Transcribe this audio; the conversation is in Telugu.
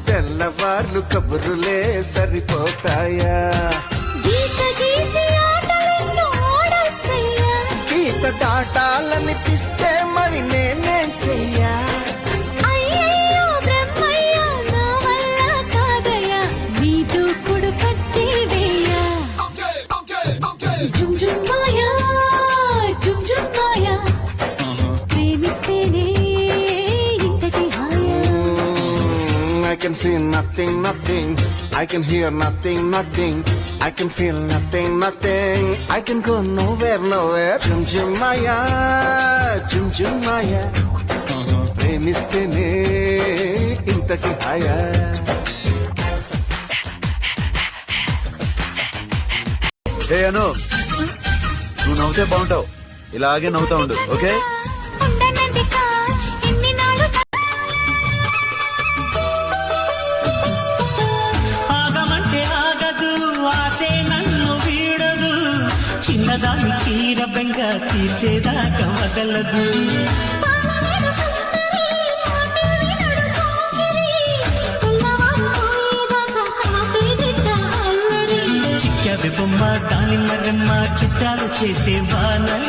తెల్లవార్లు కబురులే సరిపోతాయా గీత దాటాలనిపిస్తే మరి నేనేం చెయ్యా I can see nothing, nothing. I can hear nothing, nothing. I can feel nothing, nothing. I can go nowhere, nowhere. Jum jum maya, jum jum maya. Premistene intaki haya. Hey Anu, నువ్వు నవ్వుతే బాగుంటావు. ఇలాగే నవ్వుతా ఉండు, ఓకే? చిన్నదాని చీర బెంగ తీర్చేదాకా వదలదు చిక్కవి బొమ్మ దాని మరమ్మ చిత్రాలు చేసే వానల